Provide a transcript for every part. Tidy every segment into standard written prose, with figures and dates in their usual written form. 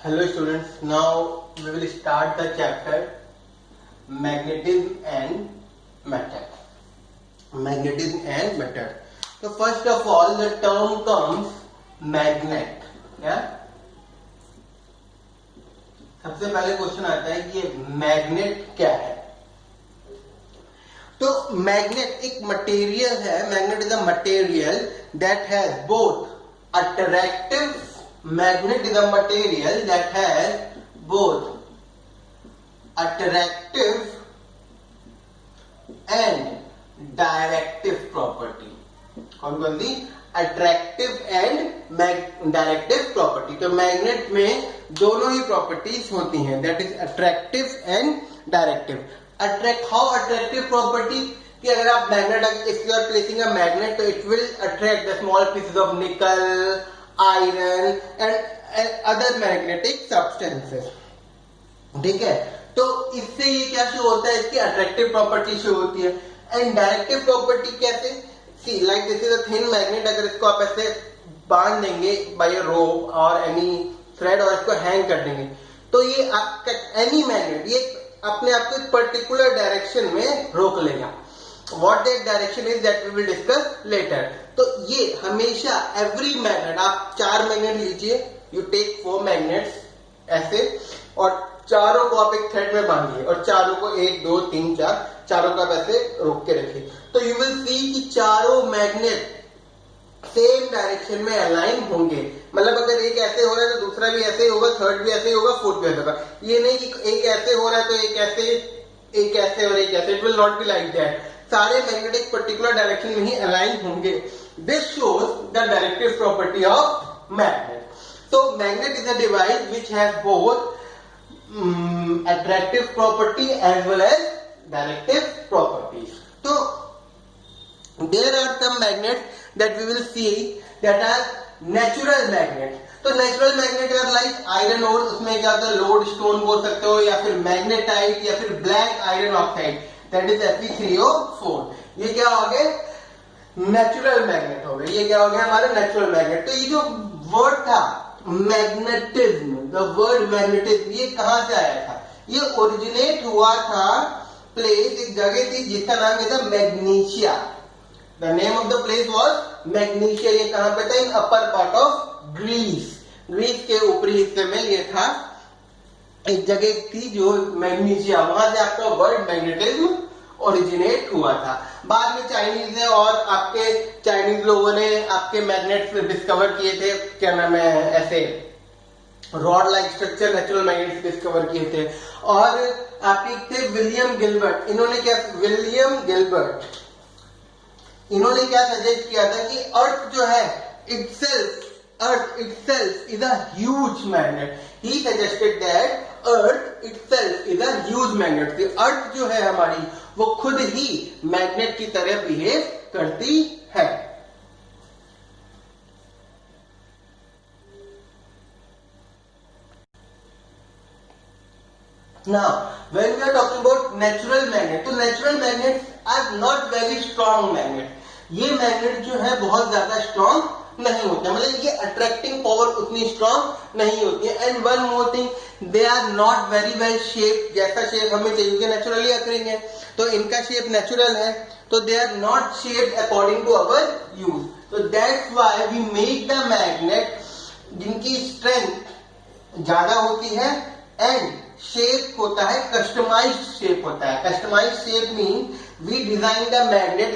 Hello students, now we will start the chapter magnetism and matter. Magnetism and matter. So first of all the term comes magnet. क्या? सबसे पहले question आता है कि magnet क्या है. तो मैग्नेट एक मटेरियल है. Magnet is a material that has both attractive. Magnet is a material that has both attractive and directive property. कौन सी? Attractive and directive property. तो मैग्नेट में दोनों ही प्रॉपर्टीज होती हैं, that is attractive and directive. How attractive property कि अगर आप magnet, if you are placing a magnet, तो it will attract the small pieces of nickel, iron and other magnetic substances. ठीक है, तो इससे ये क्या शो होता है, इसकी अट्रैक्टिव प्रॉपर्टी शो होती है. एंड डायरेक्टिव प्रॉपर्टी कैसे? See like this is a thin magnet. अगर इसको आप ऐसे बांध देंगे बाय अ रोप और एनी थ्रेड और इसको हैंग कर देंगे, तो ये आपका एनी मैग्नेट ये अपने आप को एक पर्टिकुलर डायरेक्शन में रोक लेगा. What that direction is that we will discuss later. तो ये हमेशा every magnet, आप 4 मैग्नेट लीजिए, you take 4 मैग्नेट्स ऐसे, और चारों को आप एक थ्रेड में बांधिए और चारों को 1 2 3 4 चारों को आप ऐसे रोक के रखिए. तो you will see कि चारों मैग्नेट सेम डायरेक्शन में अलाइन होंगे. मतलब अगर एक ऐसे हो रहा है तो दूसरा भी ऐसे ही होगा, थर्ड भी ऐसे ही होगा, फोर्थ भी ऐसे होगा. ये नहीं कि एक ऐसे हो रहा है तो एक ऐसे और एक ऐसे. It will not be like that. सारे मैग्नेट एक पर्टिकुलर डायरेक्शन में ही अलाइन होंगे. This shows the directive property of magnet. तो magnet is a device which has both attractive property as well as directive properties. तो there are some magnets that we will see that are natural magnet. तो natural magnet are like iron ore, उसमें क्या होता है, load stone बोल सकते हो, या फिर मैग्नेटाइट, या फिर black iron oxide, that is Fe3O4. ये क्या हो गए? नेचुरल मैग्नेट हो गए. ये क्या हो गया? हमारे नेचुरल मैग्नेट. तो ये जो वर्ड था मैग्नेटिज्म, द वर्ड मैग्नेटिज्म, ये कहां से आया था? ये ओरिजिनेट हुआ था प्लेस, एक जगह थी जिसका नाम था Magnesia. The name of the place was Magnesia. ये कहां पे था? In upper part of Greece. Greece के ऊपरी हिस्से में ये था, एक जगह थी जो मैग्नीशिया. वहां से आपका वर्ड मैग्नेटिज्म ओरिजिनेट हुआ था. बाद में चाइनीज ने और आपके चाइनीज लोगों ने आपके मैग्नेट्स डिस्कवर किए थे, क्या नाम है, ऐसे rod like structure natural magnets discover किए थे. और आपके थे विलियम गिलबर्ट. इन्होंने क्या सजेस्ट किया था कि अर्थ जो है Earth itself is a huge magnet. He suggested that Earth itself is a huge magnet. The Earth जो है हमारी, वो खुद ही मैग्नेट की तरह बिहेव करती है. Now, when we are talking about natural magnet, तो natural magnets are not very strong magnet. ये मैग्नेट जो है बहुत ज्यादा स्ट्रॉन्ग नहीं होते, मतलब ये अट्रैक्टिंग पावर उतनी स्ट्रॉन्ग नहीं होती है. And one more thing, they are not very well shape. जैसा शेप हमें चाहिए नेचुरली अकरिंग है, तो इनका शेप नेचुरल है, तो they are not shaped according to our use. तो that's why we make the magnet जिनकी स्ट्रेंथ ज्यादा होती है एंड शेप होता है कस्टमाइज्ड शेप होता है. Customized shape mean we design the magnet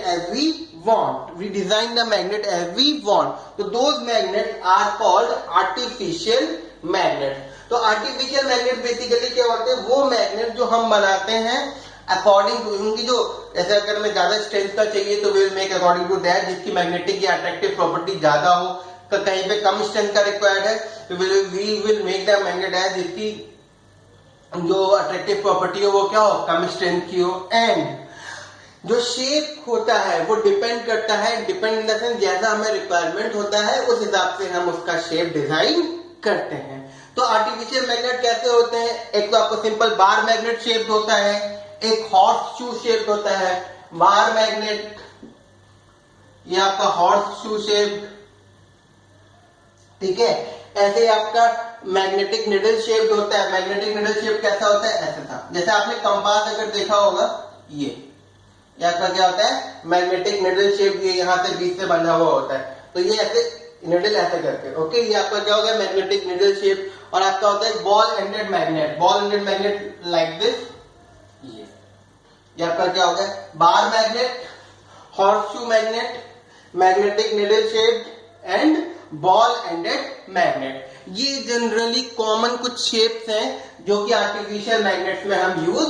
as we want. So those magnets are called artificial magnets. तो artificial magnet बेसिकली क्या होते हैं? वो मैग्नेट जो हम बनाते हैं अकॉर्डिंग टू उनकी, जो जैसे अगर हमें ज्यादा स्ट्रेंथ का चाहिए तो will make according to that, जिसकी मैग्नेटिक या अट्रैक्टिव प्रॉपर्टी ज्यादा हो. तो कहीं पे कम स्ट्रेंथ का रिक्वायर्ड है तो we will make the magnet as जिसकी जो अट्रैक्टिव प्रॉपर्टी हो वो क्या हो, कम स्ट्रेंथ की हो. एंड जो शेप होता है वो डिपेंड करता है, डिपेंड इन द सेंस जैसा हमें रिक्वायरमेंट होता है उस हिसाब से हम उसका शेप डिजाइन करते हैं. तो आर्टिफिशियल मैग्नेट कैसे होते हैं? एक तो आपको सिंपल बार मैग्नेट शेप होता है, एक हॉर्स शू शेप होता है. बार मैग्नेट, ये आपका हॉर्स शू शेप, ठीक है. ऐसे आपका मैग्नेटिक निडल शेप्ड होता है। मैग्नेटिक निडल शेप कैसा होता है? ऐसा था। जैसे आपने कंपास अगर देखा होगा, ये आपका क्या होता है? मैग्नेटिक निडल शेप, ये यहाँ से बीच से बंधा हुआ होता है। तो ये ऐसे निडल ऐसे करके, ओके, ये आपका क्या होगा? Magnetic needle shape. और आपका होता है ball ended magnet. Ball ended magnet like this, ये आपका क्या होगा? Bar magnet, horseshoe magnet, magnetic needle shaped and ball ended magnet. ये जनरली कॉमन कुछ शेप्स हैं जो कि आर्टिफिशियल मैग्नेट्स में हम यूज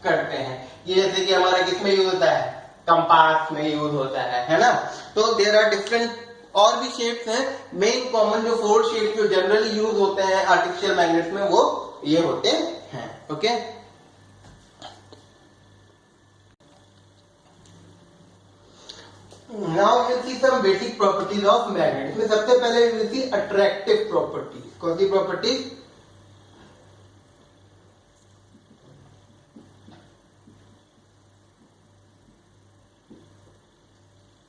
करते हैं। ये जैसे कि हमारा किसमें यूज होता है? कंपास में यूज होता है ना। तो देयर आर डिफरेंट और भी शेप्स हैं। मेन कॉमन जो 4 शेप्स जो जनरली यूज होते हैं आर्टिफिशियल मैग्नेट्स में, वो ये होते हैं। Okay, now we will see some basic properties of magnet. इसमें सबसे पहले we will see attractive properties. कौन सी प्रॉपर्टीज?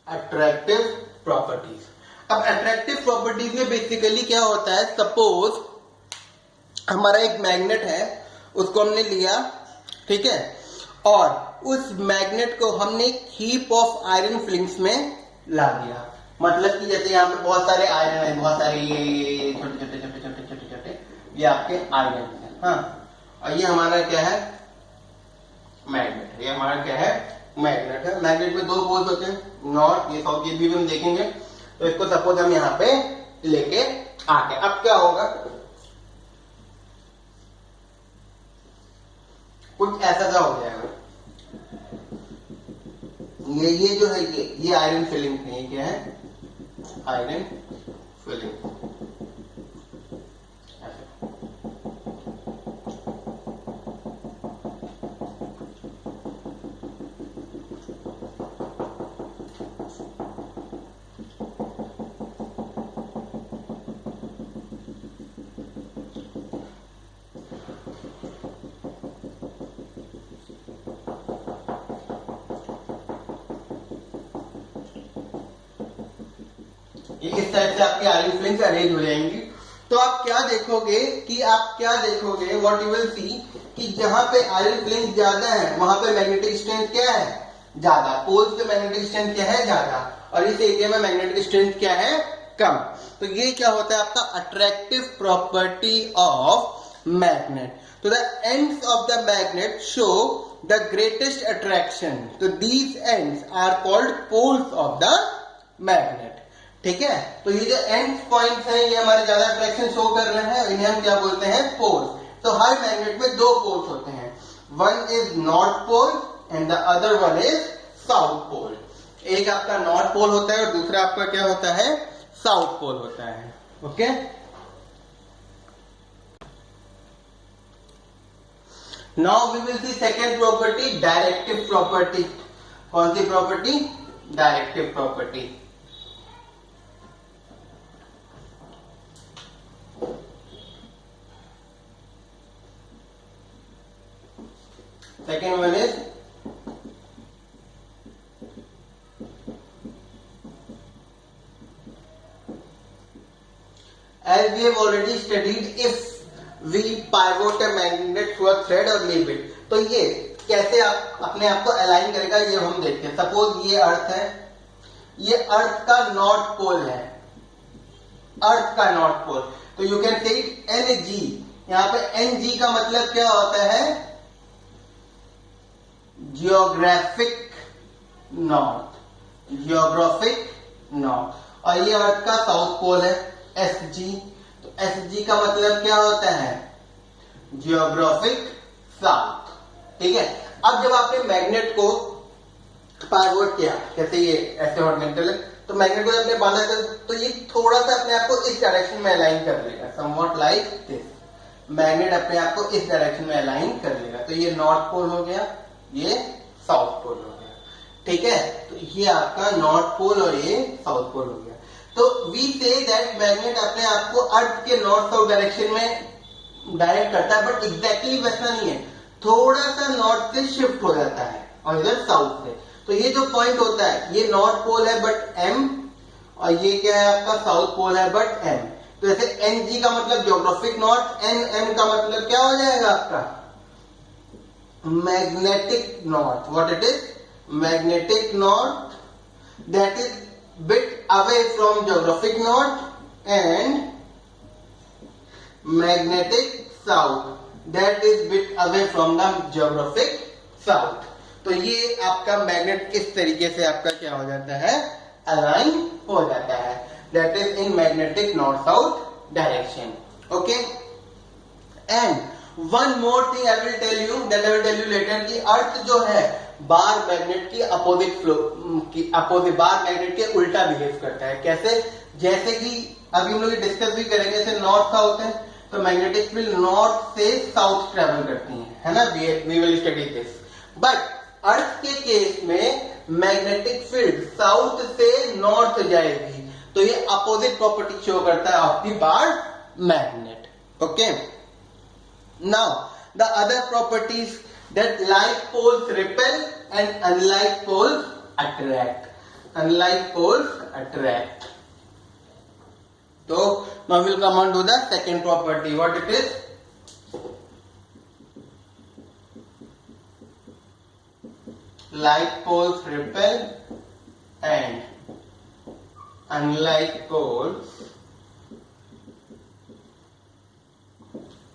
Attractive properties. अब अट्रैक्टिव प्रॉपर्टीज में बेसिकली क्या होता है? सपोज हमारा एक मैग्नेट है, उसको हमने लिया, ठीक है, और उस मैग्नेट को हमने हीप ऑफ आयरन फिलिंग्स में ला दिया। मतलब कि जैसे यहाँ पे बहुत सारे आयरन है, बहुत सारे ये छोटे छोटे छोटे छोटे छोटे छोटे ये आपके आयरन है, हाँ। और ये हमारा क्या है? मैग्नेट है। ये हमारा क्या है? मैग्नेट है। मैग्नेट में 2 पोल्स होते हैं, नॉर्थ, ये साउथ, ये भी हम देखेंगे। तो इसको सपोज हम यहाँ पे लेके आके, अब क्या होगा? कुछ ऐसा सा हो जाएगा। ये जो है, ये आयरन फिलिंग है। ये क्या है? Iron filling. इस टाइप से आपकी आयरन फिलिंग्स अरेंज हो जाएंगी। तो आप क्या देखोगे व्हाट यू विल सी कि जहां पे आयरन फिलिंग ज्यादा है वहां पे मैग्नेटिक स्ट्रेंथ क्या है? ज्यादा। पोल्स पे मैग्नेटिक स्ट्रेंथ क्या है? ज्यादा। और इस एरिया में मैग्नेटिक स्ट्रेंथ क्या है? कम। तो ये क्या होता है आपका? Attractive property of magnet. तो the ends of the magnet show the greatest attraction. तो these ends are called poles of the magnet. ठीक है, तो ये जो एंड पॉइंट्स हैं ये हमारे ज्यादा अट्रैक्शन शो कर रहे हैं, इन्हें हम क्या बोलते हैं? पोल्स। तो हर मैग्नेट में 2 पोल्स होते हैं, one is north pole and the other one is south pole. एक आपका नॉर्थ पोल होता है और दूसरा आपका क्या होता है? साउथ पोल होता है। Okay, now we will see second property, directive property. कौन सी property? Directive property. Second one is as we have already studied, if we pivot a magnet through a thread or leave it, तो ये कैसे आप अपने आप को align करेगा ये हम देखते हैं। सपोज ये अर्थ है, ये अर्थ का नॉर्थ पोल है, अर्थ का नॉर्थ पोल। तो you can say it N G. यहाँ पे एन जी का मतलब क्या होता है? Geographic north, geographic north. और ये अर्थ का साउथ पोल है एस जी। तो एस जी का मतलब क्या होता है? Geographic south. ठीक है, अब जब आपने मैग्नेट को पाइवोट किया, जैसे ये ऐसे हॉरिजॉन्टल है, तो मैग्नेट को जब आपने बांधा तो ये थोड़ा सा अपने आप को इस डायरेक्शन में अलाइन कर लेगा, समवॉट लाइक दिस। मैग्नेट अपने आप को इस डायरेक्शन में अलाइन कर लेगा। तो ये नॉर्थ पोल हो गया, ये साउथ पोल हो गया। ठीक है, तो ये आपका नॉर्थ पोल और ये साउथ पोल हो गया। तो वी से दैट मैग्नेट अपने आप को अर्थ के नॉर्थ साउथ डायरेक्शन में डायरेक्ट करता है, बट एग्जैक्टली वैसा नहीं है, थोड़ा सा नॉर्थ से शिफ्ट हो जाता है और इधर साउथ से। तो ये जो पॉइंट होता है, ये नॉर्थ पोल है बट एम, और ये क्या है आपका? साउथ पोल है बट एम। तो जैसे NG का मतलब ज्योग्राफिक नॉर्थ, NM का मतलब क्या हो जाएगा आपका magnetic north. What it is? Magnetic north, that is bit away from geographic north, and magnetic south, that is bit away from the geographic south. तो ये आपका मैग्नेट किस तरीके से आपका क्या हो जाता है, अलाइन हो जाता है. That is in magnetic north south direction. Okay. And one more thing I will tell you, that I will tell you later, कि अर्थ जो है बार मैग्नेट की अपोजिट फ्लो की अपोजिट बार मैग्नेट के उल्टा बिहेव करता है. कैसे? जैसे कि अभी हम लोग डिस्कस भी करेंगे, जैसे नॉर्थ साउथ है तो मैग्नेटिक फील्ड नॉर्थ से साउथ ट्रेवल करती है ना. We will study this. But earth के केस में मैग्नेटिक फील्ड साउथ से नॉर्थ जाएगी, तो ये अपोजिट प्रॉपर्टी शो करता है of the bar magnet. Okay. Now the other properties, that like poles repel and unlike poles attract. Unlike poles attract. So now we'll come on to the second property. What it is? Like poles repel and unlike poles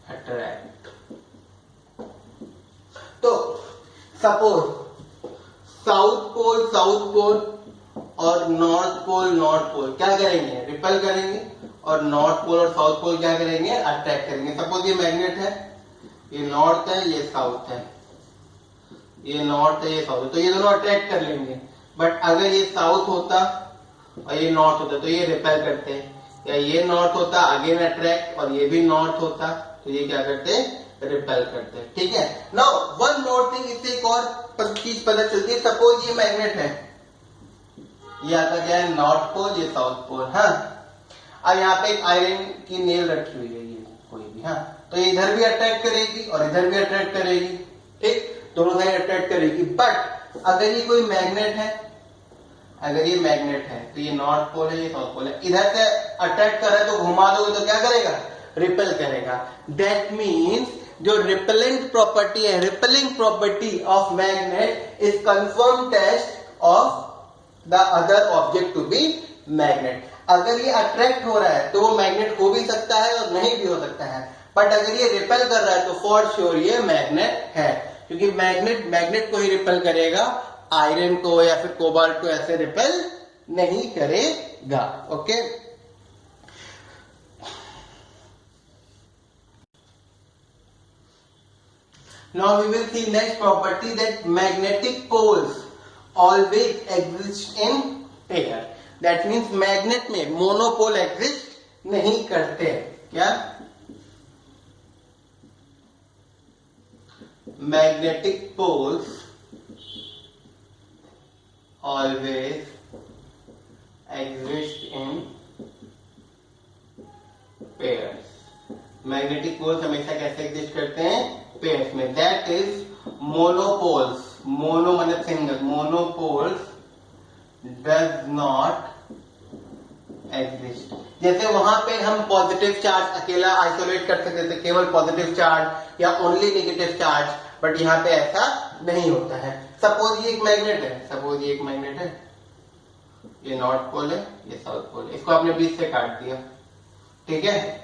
attract. तो suppose south pole और north pole क्या करेंगे, repel करेंगे, और north pole और south pole क्या करेंगे, attract करेंगे. सपोज ये मैग्नेट है, ये नॉर्थ है, ये साउथ है, ये नॉर्थ है, ये साउथ है, तो ये दोनों अट्रैक्ट कर लेंगे. बट अगर ये साउथ होता और ये नॉर्थ होता तो ये रिपेल करते हैं, या ये नॉर्थ होता अगेन अट्रैक्ट, और ये भी नॉर्थ होता तो ये क्या करते, रिपेल करते हैं. ठीक है. नाउ वन मोर थिंग, इससे एक और चीज पता चलती है. सपोज ये मैग्नेट है, ये आता क्या है नॉर्थ पोल, ये साउथ पोल. हाँ. अब यहाँ पे एक आयरन की नेल रखी हुई है, ये कोई भी. हाँ. तो ये इधर भी अट्रैक्ट करेगी और इधर भी अट्रैक्ट करेगी. ठीक, दोनों साइड अट्रैक्ट करेगी. बट अगर ये कोई मैग्नेट है, अगर ये मैग्नेट है तो ये नॉर्थ पोल है, ये साउथ पोल है, इधर से अट्रैक्ट कर रहा है तो घुमा दोगे तो क्या करेगा, रिपेल करेगा. दैट मीन्स जो रिपेलेंट प्रॉपर्टी है, repelling property of magnet is confirm test of the other object to be magnet. अगर ये अट्रैक्ट हो रहा है तो वो मैग्नेट हो भी सकता है और नहीं भी हो सकता है. बट अगर ये रिपेल कर रहा है तो फॉर श्योर ये मैग्नेट है, क्योंकि मैग्नेट को ही रिपेल करेगा, आयरन को या फिर कोबाल्ट को ऐसे रिपेल नहीं करेगा. Okay. Now we will see next property, that magnetic poles always exist in pair. That means magnet में monopole exist नहीं करते. क्या? Magnetic poles always exist in pairs. Magnetic poles हमेशा कैसे एग्जिस्ट करते हैं, पेयर्स में. That is monopoles. मोनो मतलब single, monopoles does not exist. जैसे वहां पे हम पॉजिटिव चार्ज अकेला आइसोलेट कर सकते थे, केवल पॉजिटिव चार्ज या ओनली नेगेटिव चार्ज, बट यहाँ पे ऐसा नहीं होता है. सपोज ये एक मैग्नेट है, सपोज ये एक मैग्नेट है, ये नॉर्थ पोल है, ये साउथ पोल है, इसको आपने बीच से काट दिया. ठीक है.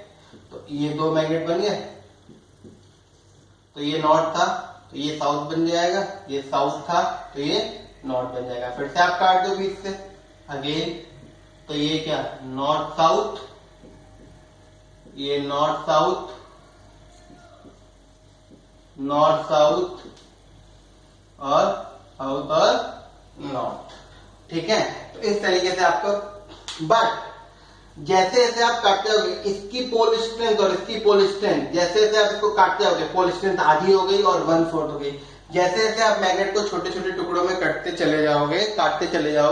तो ये दो मैग्नेट बन गए, तो ये नॉर्थ था तो ये साउथ बन जाएगा, ये साउथ था तो ये नॉर्थ बन जाएगा. फिर से आप काट दो बीच से अगेन, तो ये क्या नॉर्थ साउथ, ये नॉर्थ साउथ, नॉर्थ साउथ और साउथ और नॉर्थ. ठीक है. तो इस तरीके से आपको, बट जैसे जैसे आप काटते होगे इसकी पोल स्ट्रेंथ और इसकी पोल स्ट्रेंथ, जैसे जैसे आप इसको काटते होगे पोल स्ट्रेंथ आधी हो गई और 1/4 हो गई. जैसे जैसे आप मैग्नेट को छोटे छोटे टुकड़ों में काटते चले जाओगे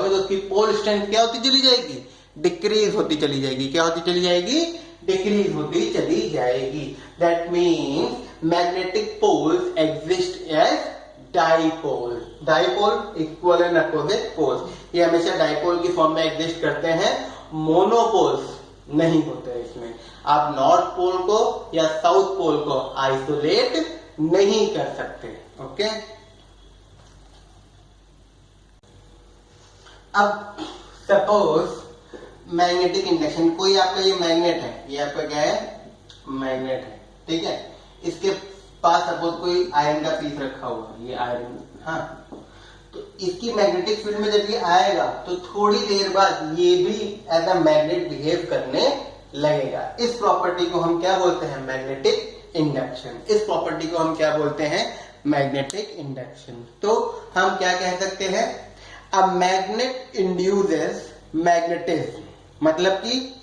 तो उसकी पोल स्ट्रेंथ क्या होती चली जाएगी, डिक्रीज होती चली जाएगी. क्या होती चली जाएगी, डिक्रीज होती चली जाएगी. That means magnetic poles exist as dipole. Dipole equal and opposite poles, ये हमेशा डाइपोल की फॉर्म में एग्जिस्ट करते हैं. मोनोपोल्स नहीं होता है इसमें। आप नॉर्थ पोल को या साउथ पोल को आइसोलेट नहीं कर सकते। ओके, अब सपोज मैग्नेटिक इंडक्शन, कोई आपका ये मैग्नेट है, ये आपका क्या है, मैग्नेट है, ठीक है। इसके पास सपोज कोई आयरन का पीस रखा हुआ है, ये आयरन, हाँ, तो इसकी मैग्नेटिक फील्ड में जब ये आएगा तो थोड़ी देर बाद ये भी एज अ मैग्नेट बिहेव करने लगेगा। इस प्रॉपर्टी को हम क्या बोलते हैं, मैग्नेटिक इंडक्शन। इस प्रॉपर्टी को हम क्या बोलते हैं, मैग्नेटिक इंडक्शन। तो हम क्या कह सकते हैं, अ मैग्नेट इंड्यूसेस मैग्नेटिज्म, मतलब कि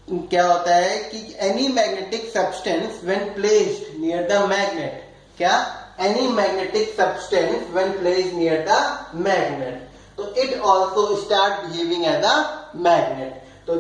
क्या होता है कि any magnetic substance when placed near the magnet, क्या, any magnetic substance when placed near the magnet, तो it also start behaving as a magnet. तो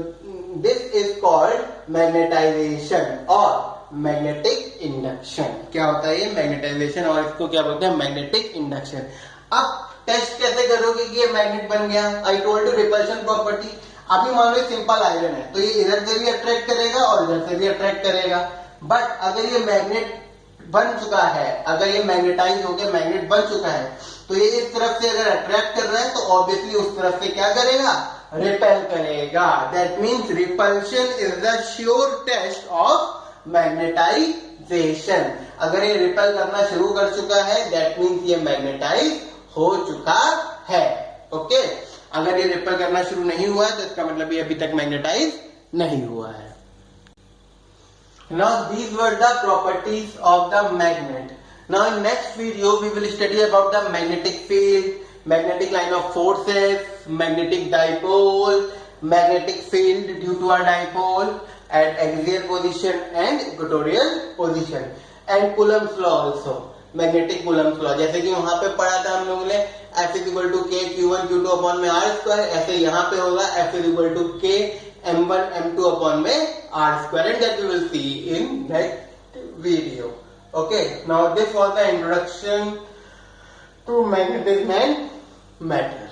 दिस इज कॉल्ड मैग्नेटाइजेशन और मैग्नेटिक इंडक्शन। क्या होता है ये, मैग्नेटाइजेशन, और इसको क्या बोलते हैं, मैग्नेटिक इंडक्शन। अब टेस्ट कैसे करोगे कि ये मैग्नेट बन गया, I told you repulsion property. अभी मान लो सिंपल आयरन है, तो ये इधर से भी अट्रैक्ट करेगा और इधर से भी अट्रैक्ट करेगा। बट अगर ये मैग्नेट बन चुका है, अगर ये मैग्नेटाइज होकर मैग्नेट बन चुका है, तो ये इस तरफ से अगर अट्रैक्ट कर रहा है तो ऑब्वियसली उस तरफ से क्या करेगा, रिपेल करेगा। That means repulsion is the sure test of magnetization. अगर ये रिपेल करना शुरू कर चुका है, दैट मीन्स ये मैग्नेटाइज हो चुका है। ओके, अगर ये रिपेल करना शुरू नहीं हुआ है तो इसका मतलब ये अभी तक मैग्नेटाइज नहीं हुआ है। Now these were the properties of the magnet. Now in next video we will study about the magnetic field, magnetic line of forces, magnetic dipole, magnetic field due to a dipole at axial position and equatorial position, and Coulomb's law also, magnetic Coulomb's law। जैसे कि वहां पे पढ़ा था हम लोगों ने F is equal to K Q1 Q2 upon में R square, ऐसे यहाँ पे होगा F is equal to K M1 M2 upon में R square, and that we will see in next video. Okay, now this was the introduction to magnetism and matter.